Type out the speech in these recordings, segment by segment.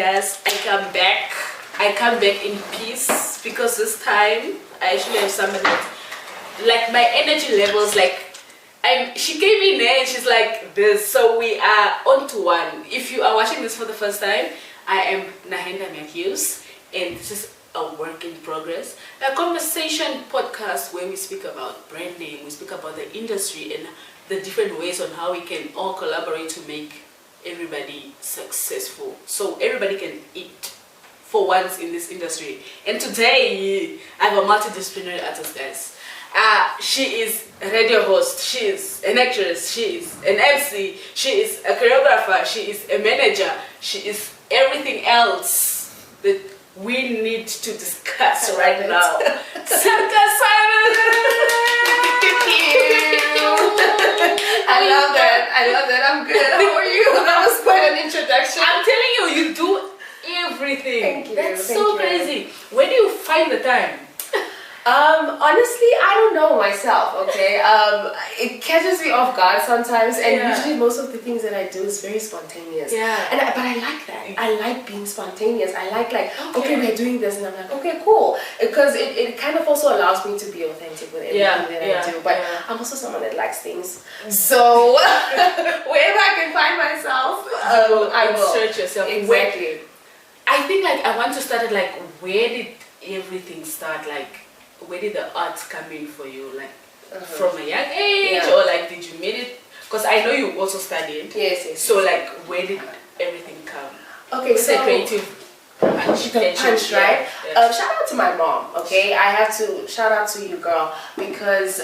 guys, I come back in peace, because this time I actually have somebody that, like, my energy levels, like, she came in there and she's like this, so we are on to one. If you are watching this for the first time, I am Nahenda Matthews, and this is a work in progress, a conversation podcast where we speak about branding, we speak about the industry and the different ways on how we can all collaborate to make everybody successful, so everybody can eat for once in this industry. And today I have a multidisciplinary artist, guys. She is a radio host, she is an actress, she is an MC, she is a choreographer, she is a manager, she is everything else that we need to discuss right now. Sanka Simon! I love that. I'm good. How are you? That was quite an introduction. I'm telling you, you do everything. Thank you. That's so crazy. Where do you find the time? Honestly, I don't know myself, okay? It catches me off guard sometimes, and usually most of the things that I do is very spontaneous. Yeah. But I like that. I like being spontaneous. I like okay, we're doing this, and I'm like, okay, cool. Because it kind of also allows me to be authentic with everything that I do. But I'm also someone that likes things. So, wherever I can find myself, I will. Search yourself. Exactly. I think, like, I want to start at, like, where did everything start? Like, where did the art come in for you, like from a young age, or like did you meet it? Because I know you also studied. Yes. So like, where did everything come? Okay, so the creative punch, right? Yeah. Shout out to my mom. Okay, I have to shout out to you, girl, because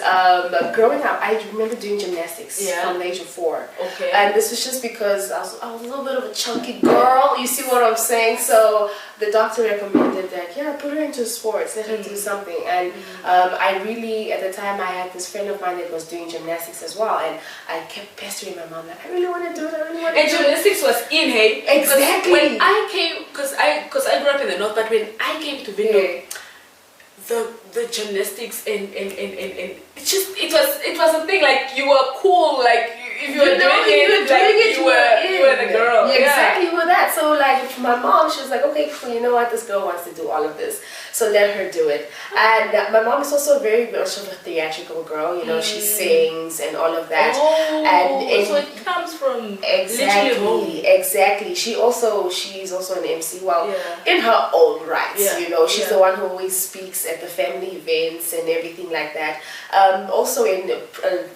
growing up, I remember doing gymnastics from the age of 4. Okay. And this was just because I was a little bit of a chunky girl. You see what I'm saying? So the doctor recommended that, put her into sports, let her do something. And I really, at the time, I had this friend of mine that was doing gymnastics as well, and I kept pestering my mom, like, I really want to do it, And gymnastics was in, hey? Exactly. When I came, because I grew up in the north, but when I came to Vindo, the gymnastics and it was a thing, like, you were cool, like, if you were doing it, you were the girl. Yeah, exactly, you were that. So like my mom, she was like, okay, cool, you know what, this girl wants to do all of this, so let her do it. And my mom is also very much of a theatrical girl, you know, she sings and all of that. And so it comes from exactly. She's also an MC, in her own rights. You know, she's the one who always speaks at the family events and everything like that. Also in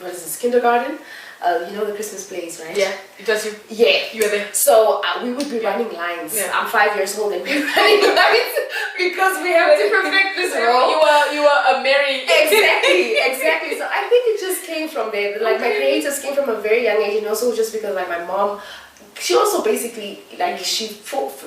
what is this, kindergarten. You know the Christmas plays, right? Yeah, it was you. Yeah, you were there. So we would be running lines. Yeah. I'm 5 years old and we're running lines because we have to perfect this role. You were a Mary. Exactly. So I think it just came from there. Like my creators came from a very young age, and also just because like my mom, she also basically like she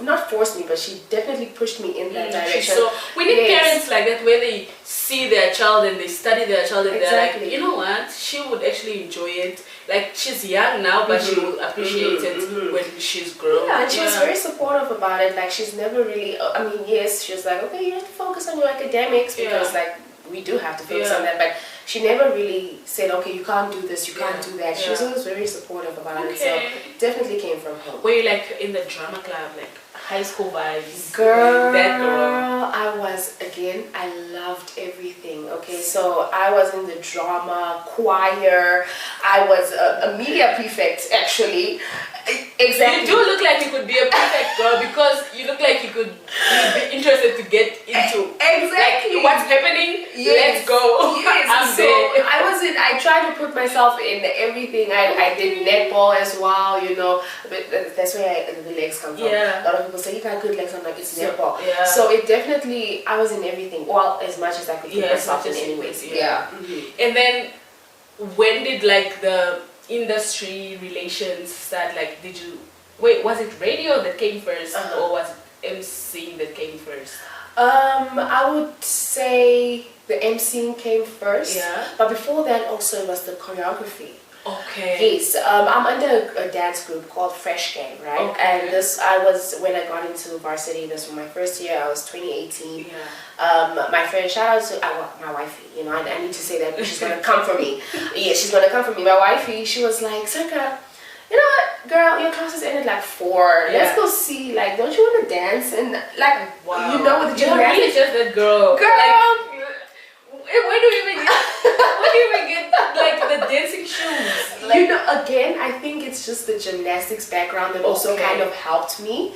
not forced me, but she definitely pushed me in that direction. So we need parents like that, where they see their child and they study their child and they're like, you know what, she would actually enjoy it. Like, she's young now, but she will appreciate it when she's grown. Yeah, and she was very supportive about it. Like, she's never really, yes, she was like, okay, you have to focus on your academics, because like we do have to focus on that, but she never really said, okay, you can't do this, you can't do that. She was always very supportive about it, so it definitely came from her. Were you like in the drama club, like high school vibes? Girl, that girl? I loved everything, okay? So I was in the drama, choir, I was a media prefect, actually. Exactly. You do look like you could be a prefect, girl, because you look like you'd be interested to get into. Exactly. Like, what's happening? Let's go. Yes. So I tried to put myself in everything. I did netball as well, you know, but that's where the legs come from. A lot of people say, you got good legs. I'm like, it's netball. So it definitely, I was in everything. Well, as much as I could put myself in anyways. And then, when did like the industry relations start? Like, was it radio that came first, or was it MC that came first? I would say the MCing came first, but before that also it was the choreography. Okay. Yes, I'm under a dance group called Fresh Gang, right? Okay. And I was, when I got into varsity, this was my first year, I was 2018. My friend, shout out to my wifey, you know, I need to say that, she's going to come for me. Yeah, she's going to come for me. My wifey, she was like, Sanka, you know what, girl, your class is ended like 4. Let's go see, like, don't you want to dance? And like, you know, with the You're really just a girl. Girl. Like, where do you even get like the dancing shoes? Like, you know, again, I think it's just the gymnastics background that also kind of helped me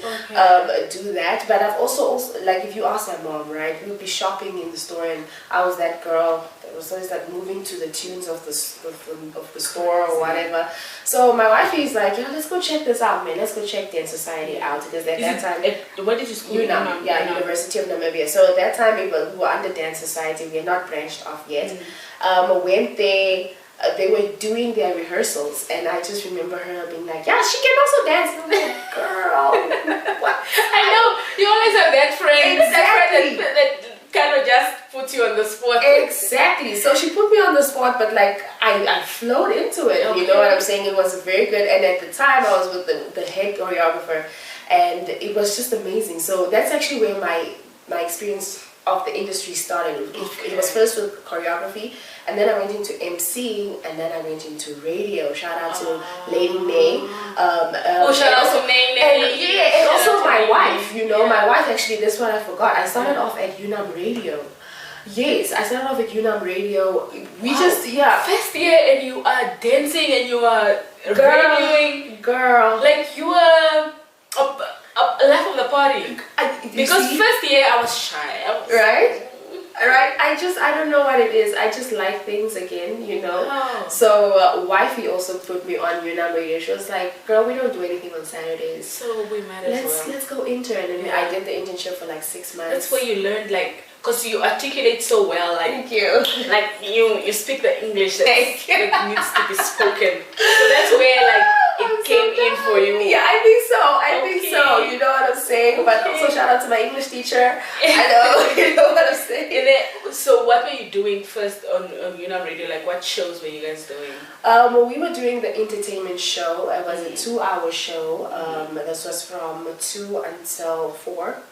do that. But I've also like, if you ask my mom, right, we would be shopping in the store, and I was that girl that was always like moving to the tunes of the store or whatever. So my wife is like, yeah, let's go check this out, man. Let's go check Dance Society out, because at that time, what did you school? University of Namibia. So at that time, we were under Dance Society. We had not branched off yet. Went there. They were doing their rehearsals, and I just remember her being like, yeah, she can also dance. And I'm like, girl, what? I know, you always have that friend, Exactly. that kind of just put you on the spot. Exactly. So she put me on the spot, but like, I flowed into it. You know what I'm saying? It was very good. And at the time, I was with the head choreographer, and it was just amazing. So that's actually where my experience of the industry started. It was first with choreography, and then I went into MC, and then I went into radio. Shout out to Lady May. Shout out to Nay. And also my wife. You know, my wife actually. That's what I forgot. I started off at UNAM Radio. Yes, I started off at UNAM Radio. First year, and you are dancing and you are radioing. Girl, like you are a life of the party. Because first year I was shy. Right? I don't know what it is. I just like things again, you know. Oh. So wifey also put me on UNAM Radio. She was like, girl, we don't do anything on Saturdays, so we might as well. Let's go intern. And I did the internship for like 6 months. That's where you learned, like, because you articulate so well, like, thank you. Like you speak the English that needs to be spoken. So that's where like it came in for you. Yeah, I think so. I think so. You know what I'm saying? But also shout out to my English teacher. I know. You know what I'm saying? And then, so what were you doing first on UNAM Radio? Like, what shows were you guys doing? We were doing the entertainment show. It was a 2-hour show. This was from 2 until 4.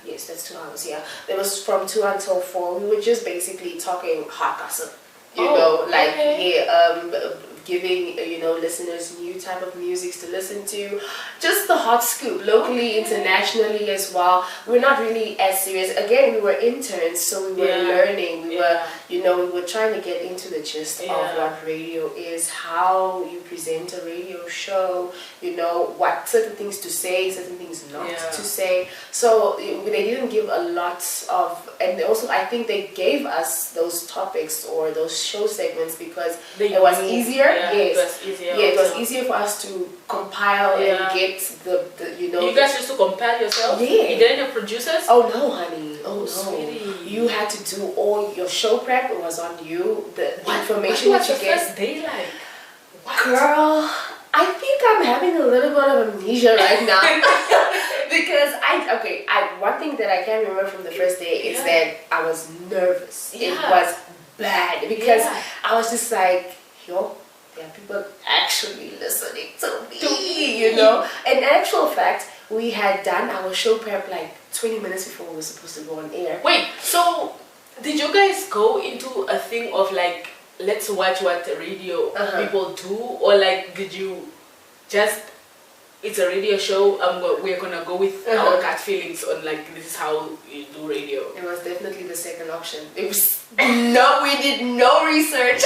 Yes, that's 2 hours. Yeah, it was from 2 until 4. We were just basically talking hot gossip. You know, like giving listeners new type of music to listen to, just the hot scoop locally, internationally as well. We're not really as serious. Again, we were interns, so we were learning. We were trying to get into the gist of what radio is, how you present a radio show. You know, what certain things to say, certain things not to say. So they didn't give a lot of, and also I think they gave us those topics or those show segments because it was easier. It was easier. Yeah, it was easier for us to compile and get the You guys used to compile yourself? Yeah. You didn't have producers? Oh no, honey. Oh no. Sweetie. You had to do all your show prep. It was on you. The information what was that you your get. first day like? What? Girl, I think I'm having a little bit of amnesia right now. Because one thing that I can remember from the first day is that I was nervous. It was bad because I was just like, yo, there are people actually listening to me, you know. In actual fact, we had done our show prep like 20 minutes before we were supposed to go on air. Wait, so did you guys go into a thing of like, let's watch what radio people do, or like did you just, it's a radio show, we're gonna go with our gut feelings on like, this is how you do radio? It was definitely the second option. It was we did no research.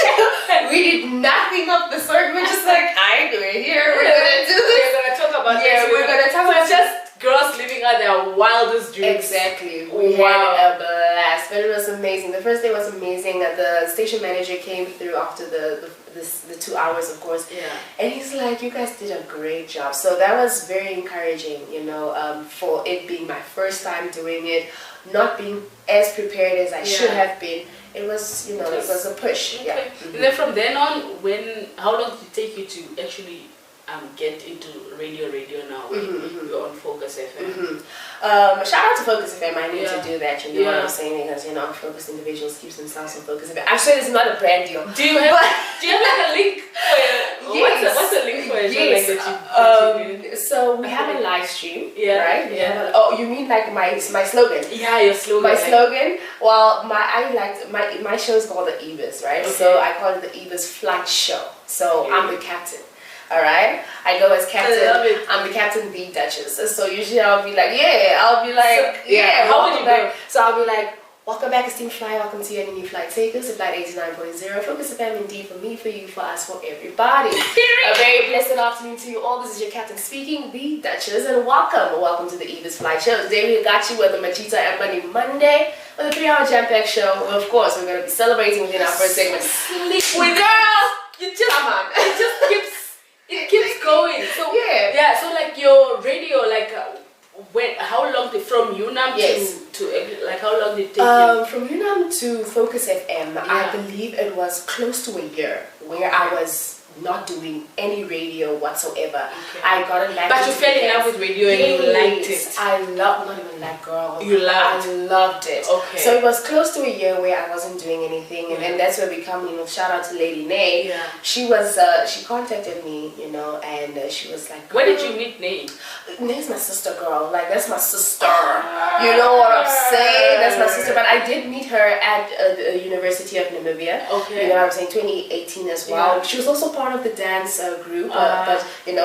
We did nothing of the sort. We're just like, I do it here. We're gonna do this. We're gonna talk about this. We're gonna talk about just girls living out their wildest dreams. Exactly. We had a blast, but it was amazing. The first day was amazing. The station manager came through after the 2 hours, of course. Yeah. And he's like, you guys did a great job. So that was very encouraging, you know, for it being my first time doing it, not being as prepared as I should have been. It was, it was a push. Okay. Yeah. And then from then on, how long did it take you to actually get into radio now? You're on Focus FM. Shout out to Focus FM. I need to do that. You know what I'm saying? Because unfocused individuals keeps themselves on Focus FM. I'm sure this is not a brand deal. Do you have like a link for what's the link for it? Yes. So we have a live stream, right? Oh, you mean like my slogan? Yeah, your slogan. My slogan. Well, my show is called the Evis, right? Okay. So I call it the Evis Flight Show. So I'm the captain. All right, I go as captain. I love it. I'm the captain, the Duchess. So usually I'll be like, How would you go? So I'll be like, welcome back, esteemed flyer. Welcome to your new flight takers. Flight 89.0. Focus of indeed for me, for you, for us, for everybody. A very blessed afternoon to you all. This is your captain speaking, the Duchess, and welcome to the Eva's Flight Show. Today we got you with the Machita and Money Monday with a 3-hour jam-packed show. Of course, we're going to be celebrating within our first segment. Sleep girl, you just come on. It keeps going. So yeah. So like your radio, like. How long from UNAM to like how long did it take you? From UNAM to Focus FM, I believe it was close to a year where I was not doing any radio whatsoever. I got a license. But you fell in love with radio and you liked it. I loved, not even like girl. You loved. I loved it. Okay. So it was close to a year where I wasn't doing anything, and then that's where we come. Shout out to Lady Nay. Yeah. She was. She contacted me, and she was like, "Where did you meet Nay?" Nay's my sister, girl. Like that's my sister. You know what I'm saying? That's my sister. But I did meet her at the University of Namibia. Okay. You know what I'm saying? 2018 as well. Yeah. She was also part of the dance group, but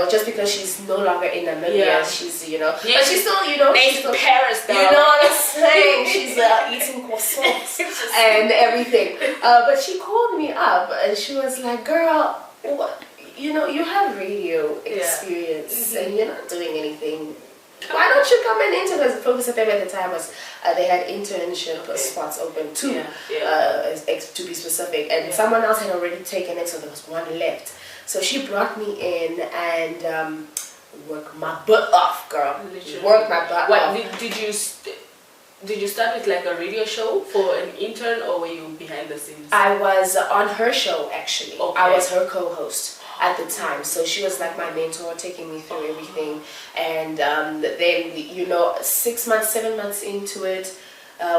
just because she's no longer in Namibia, she's but she's still Nay's she's Paris, though. you know what I'm saying? She's eating croissants and everything. But she called me up and she was like, "Girl, what? You have radio experience and you're not doing anything. Why don't you come and intern?" Because Focus FM at the time was they had internship spots open too, to be specific, and someone else had already taken it, so there was one left. So she brought me in and worked my butt off, girl. Literally. Worked my butt off. Did you start with like a radio show for an intern, or were you behind the scenes? I was on her show actually. Okay. I was her co-host at the time, so she was like my mentor, taking me through everything. And then 6 months, 7 months into it,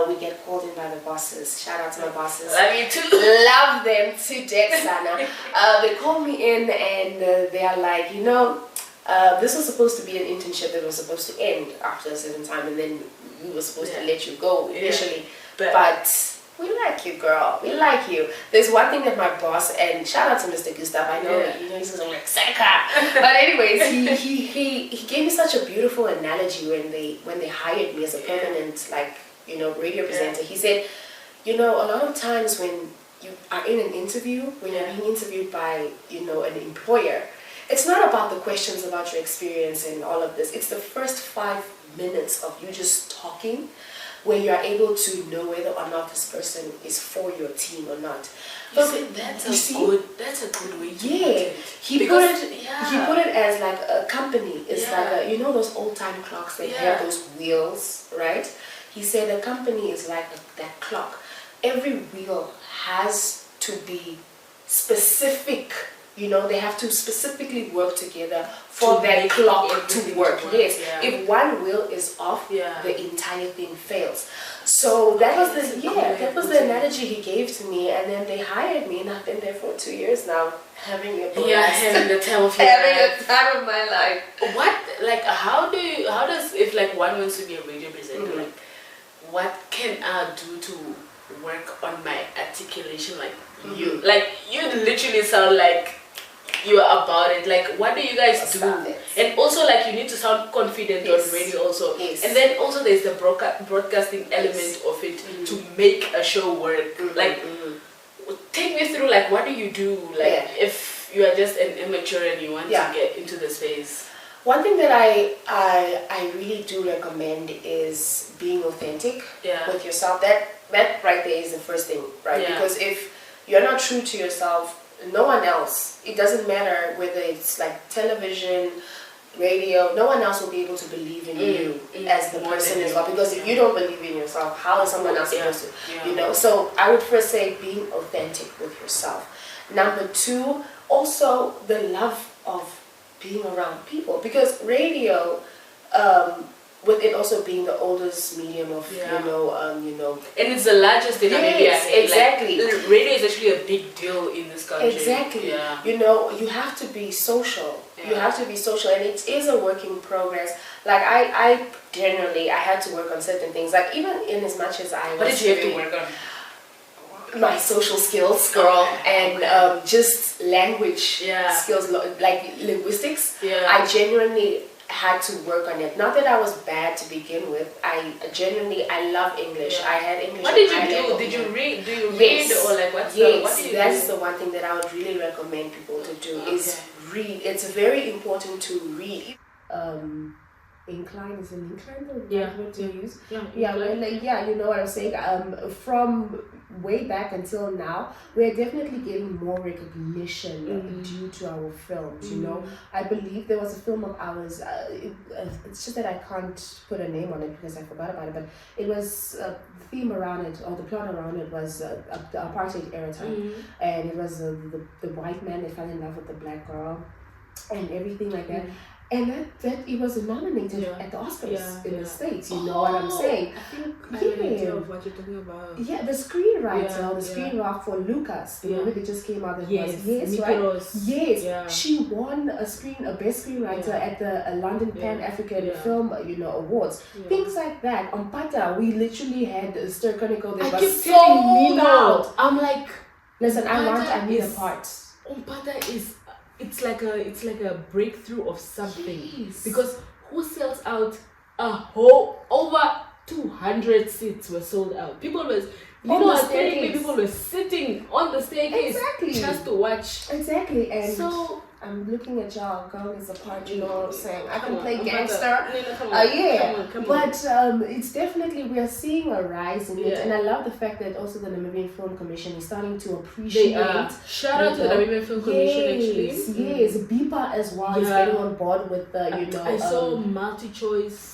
we get called in by the bosses. Shout out to my bosses. Love you too. Love them to death, Sana. They called me in and they are like, this was supposed to be an internship that was supposed to end after a certain time, and then we were supposed to let you go initially. But we like you, girl. We like you. There's one thing that my boss, and shout out to Mr. Gustav. I know he's like Seneca. But anyways, he gave me such a beautiful analogy when they hired me as a permanent radio presenter. He said, a lot of times when you are in an interview, when you're being interviewed by an employer, it's not about the questions about your experience and all of this. It's the first 5 minutes of you just talking, where you are able to know whether or not this person is for your team or not. That's a good way to put it. He put it as like a company. It's like those old time clocks that have those wheels, right? He said a company is like that clock. Every wheel has to be specific. They have to specifically work together for that clock to work. Yes. If one wheel is off, the entire thing fails. So that was the analogy he gave to me, and then they hired me, and I've been there for 2 years now, having a blast. Having the time of the time of my life. If like one wants to be a radio presenter, like what can I do to work on my articulation? You literally sound like you are about it. Like, what do you guys do? And also, like, you need to sound confident on radio also. Yes. And then also there's the broadcasting element of it to make a show work. Take me through, like, what do you do? Like, if you are just an amateur and you want to get into the space. One thing that I really do recommend is being authentic with yourself. That right there is the first thing, right? Yeah. Because if you're not true to yourself, no one else, it doesn't matter whether it's like television, radio, no one else will be able to believe in you as the person as well. Because if you don't believe in yourself, how is someone else supposed to? So I would first say being authentic with yourself. Number 2, also the love of being around people, because radio, with it also being the oldest medium of and it's the largest in Namibia. Exactly. Like, radio is actually a big deal in this country. Exactly. You have to be social. You have to be social, and it is a work in progress. Like I generally, I had to work on certain things. Like even in as much as I was. What did you have to work on? my social skills, girl, and just language skills, like linguistics. I genuinely had to work on it. Not that I was bad to begin with. I love English. I had English. What did you do? Did you read? Do you read or like what do you that's the one thing that I would really recommend people to do is read. It's very important to read. Incline is an incline the right word to use. You know what I'm saying. From way back until now, we're definitely getting more recognition due to our films. You know, I believe there was a film of ours. It's just that I can't put a name on it because I forgot about it. But it was the theme around it, or the plot around it, was the apartheid era time, and it was the white man that fell in love with the black girl, and everything like that. And that it was nominated at the Oscars in the States. You know what I'm saying? I think I have an idea of what you're talking about. Yeah, the screenwriter, the screenwriter for Lucas, the movie that just came out. She won a best screenwriter at the London Pan African Film Awards. Things like that. On Pata, we literally had a Stir Chronicle that was sold out. I'm like, listen, I need a part. Pata is. It's like a breakthrough of something because who sells out a whole over 200 seats were sold out. People was people were sitting on the staircase just to watch. Exactly, and so I'm looking at y'all. Girl is a part. You know what I'm saying? I can play gangster. But it's definitely we are seeing a rise in it, and I love the fact that also the Namibian Film Commission is starting to appreciate. Shout out to the Namibian Film Commission actually. Yes, BIPA as well is getting on board with the I saw multi-choice.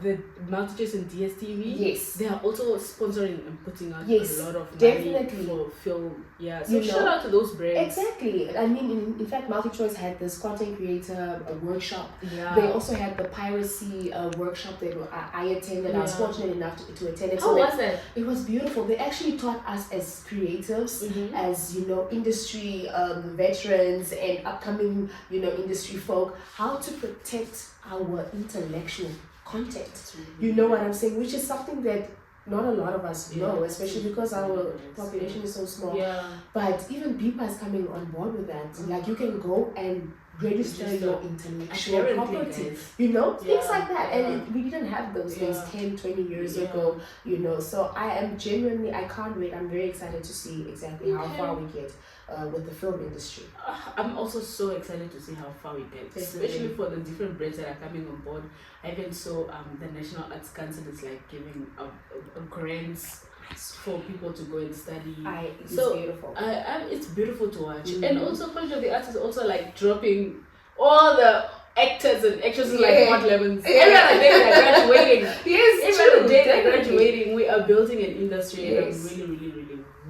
The multi-choice and DSTV. Yes, they are also sponsoring and putting out a lot of money for film. Yeah, so shout out to those brands. Exactly. I mean, in fact, multi-choice had this content creator workshop. Yeah. They also had the piracy workshop that I attended. I was fortunate enough to attend it. How was it? It was beautiful. They actually taught us as creatives, as industry veterans and upcoming industry folk, how to protect our intellectual content. You know what I'm saying? Which is something that not a lot of us know, especially because our population is so small. Yeah. But even BIPA is coming on board with that. Like you can go and register your intellectual property. Things like that. And we didn't have those things 10, 20 years ago, So I am genuinely, I can't wait. I'm very excited to see exactly how far we get with the film industry. I'm also so excited to see how far we get, especially for the different brands that are coming on board. I even saw the National Arts Council is like giving grants for people to go and study. It's beautiful. It's beautiful to watch. And also College of the Arts is also like dropping all the actors and actresses like Hot Lemons. Every other day they're graduating. Every other day they're graduating. We are building an industry and I'm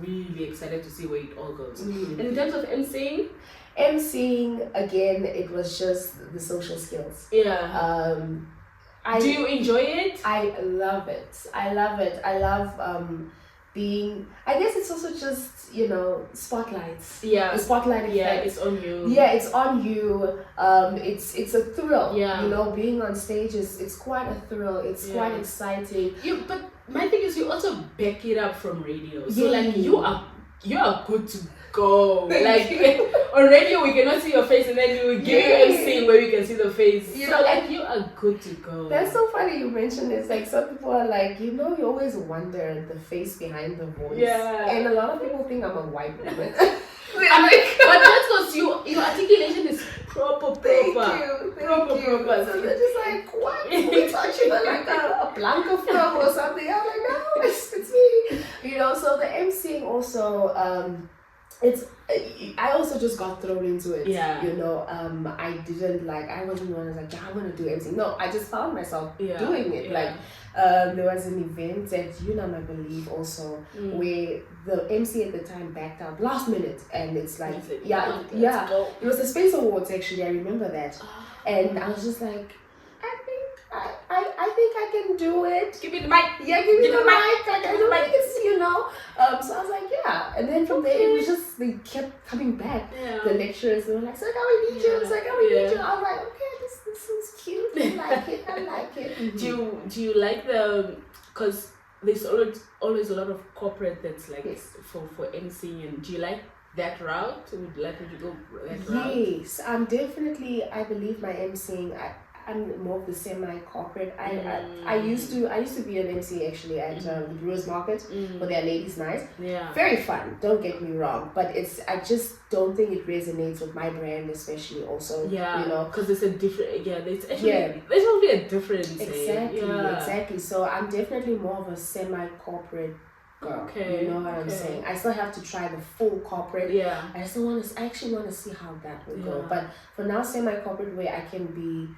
really excited to see where it all goes. And in terms of emceeing again, it was just the social skills. Do you enjoy it? I love it. I love being, I guess it's also just, spotlights. The spotlight effect. Yeah, it's on you. Yeah, it's on you. It's a thrill. Yeah. Being on stage it's quite a thrill. It's quite exciting. But my thing is you also back it up from radio. So like you are good to go. Like on radio we cannot see your face and then we will give you a scene where we can see the face. You are good to go. That's so funny you mentioned this. Like some people are like, you always wonder the face behind the voice. Yeah. And a lot of people think I'm a white woman. But that's because your articulation is proper. Thank you. So they're just like, what? We thought you were like a Blanca film or something. I'm like, no, it's me. So the emceeing also, I also just got thrown into it. Yeah. I wasn't one who was like, I want to do emceeing. No, I just found myself doing it. Like, there was an event at UNAM, I believe, also, where the MC at the time backed out last minute, and it's like, it was the Space Awards actually. I remember that, and I was just like, I think I can do it. Give me the mic. Yeah, give me the mic. Like I don't think it's, So I was like, yeah. And then from there, it was just they kept coming back. Yeah. The lecturers were like, so now we need you. It's like, how we need you. I was like, okay, this is cute. I like it. Do you like because there's always a lot of corporate that's like for MC, and do you like that route? Would you go that route? Yes, I'm definitely. I believe my MCing. I'm more of the semi-corporate. I used to be an MC actually at the Brewers Market for their ladies' night. Yeah. Very fun. Don't get me wrong, but I just don't think it resonates with my brand, especially also. Yeah. You know, because it's a different. Yeah. There's only a difference. Exactly. So I'm definitely more of a semi-corporate girl. Okay. You know what I'm saying? I still have to try the full corporate. Yeah. I actually want to see how that will go. But for now, semi-corporate where I can be,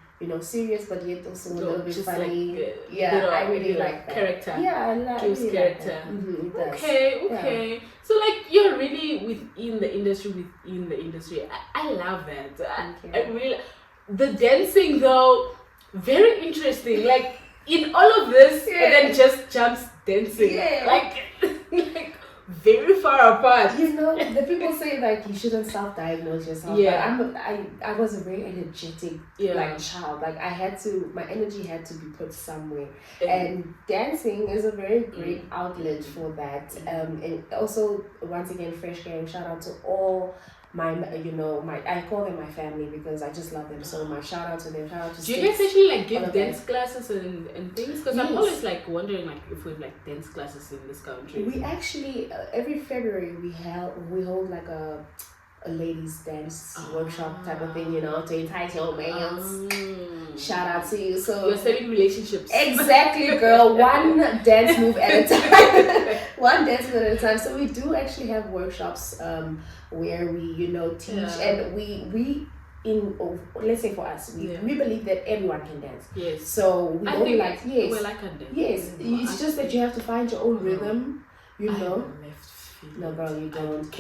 serious but yet also a little bit funny. I really like that. Character. Yeah, I like character. Like Okay. Yeah. So like you're really within the industry. I love that. I really the dancing though, very interesting. Like in all of this, and then just jumps dancing. Yeah. Like very far apart. The people say like you shouldn't self-diagnose yourself. Yeah. But I was a very energetic child. Like my energy had to be put somewhere. And dancing is a very great outlet for that. And also once again, Fresh Game, shout out to all I call them my family because I just love them so much. Shout out to them. Shout out to Do you guys actually like give dance classes and things? Because I'm always like wondering like if we have like dance classes in this country. We actually every February we hold like a ladies dance workshop type of thing, to entice your males. Shout out to you. So you're saving relationships. Exactly, girl. One dance move at a time. One dance move at a time. So we do actually have workshops where we teach and we let's say for us we believe that everyone can dance. Yes. So we don't well, I can dance. Yes. It's just that you have to find your own rhythm. I have left feet. No, girl, you don't.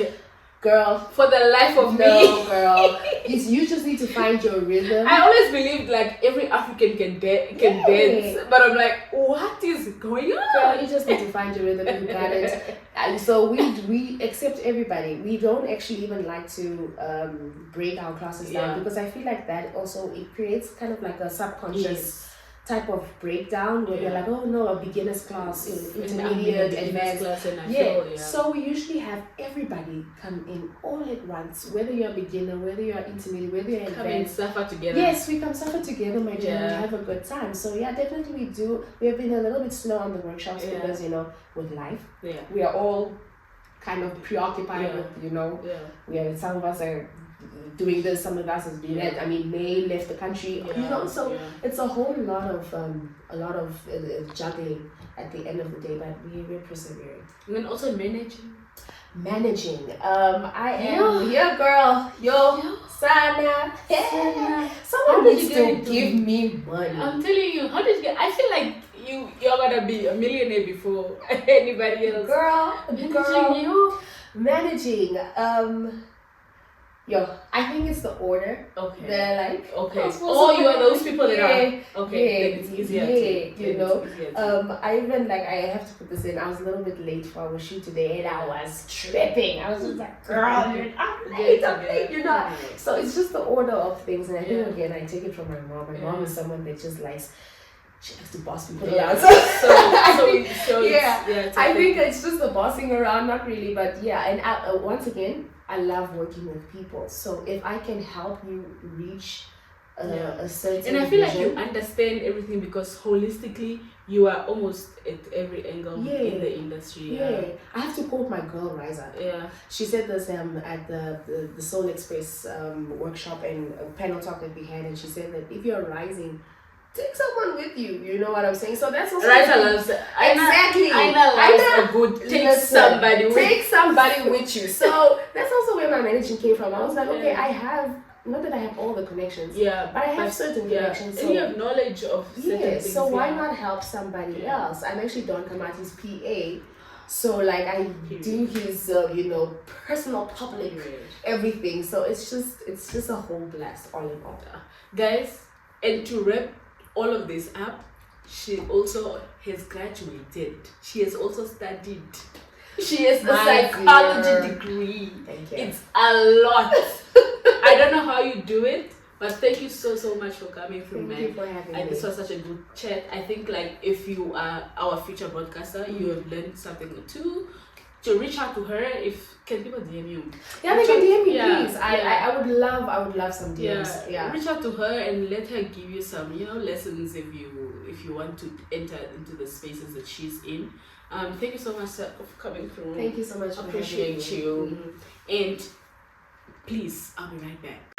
Girl, for the life of me. No, girl. You just need to find your rhythm. I always believed like every African can dance, but I'm like, what is going on? Girl, you just need to find your rhythm. You got it. And so we accept everybody. We don't actually even like to break our classes down because I feel like that also it creates kind of like a subconscious type of breakdown where they're like, oh no, a beginner's class, intermediate, advanced class, So we usually have everybody come in all at once, whether you're a beginner, whether you're intermediate, whether you're advanced. Come and suffer together. Yes, we come suffer together, my dear, and we have a good time. So definitely we do. We have been a little bit slow on the workshops because with life, we are all kind of preoccupied with some of us are doing this, some of us has been that. I mean, May left the country, so it's a whole lot of juggling at the end of the day, but we're persevering. And then also managing. I am your girl, Sana. Someone needs to give me money. I'm telling you, how did you get? I feel like you're gonna be a millionaire before anybody else. Girl, managing. I think it's the order. Okay. They're like, you are those people that are okay. Then it's easier. I even I have to put this in. I was a little bit late for our shoot today, and I was tripping. I was just like, girl, I'm late. So it's just the order of things, and I think again, I take it from my mom. My mom is someone that just likes. She likes to boss people around. I think it's just the bossing around, not really, but and once again. I love working with people. So if I can help you reach a certain and I feel like you understand everything because holistically you are almost at every angle in the industry. I have to quote my girl Riza. She said this at the Soul Express workshop and panel talk that we had, and she said that if you're rising, take someone with you. You know what I'm saying? So that's also Riza loves exactly. I loves a good take somebody with you. So that's also where my managing came from. I was like, okay, I have. Not that I have all the connections, but I have certain connections. And you have knowledge of certain things. So why not help somebody else? I'm actually Don Kamati's PA. So like I do his personal public everything. So it's just a whole blast all in all. Guys, and to wrap all of this up, she also has graduated. She has also studied. She has a psychology degree. Thank you. It's a lot. I don't know how you do it, But thank you so much for coming through, Thank man. you for having me. This was such a good chat. I think like if you are our future broadcaster, you have learned something or two. To reach out to her, can people DM you? Yeah, they can DM me, yeah, please. I would love some DMs. Yeah. Reach out to her and let her give you some, lessons if you want to enter into the spaces that she's in. Thank you so much for coming through. Thank you so much. Appreciate you. And please, I'll be right back.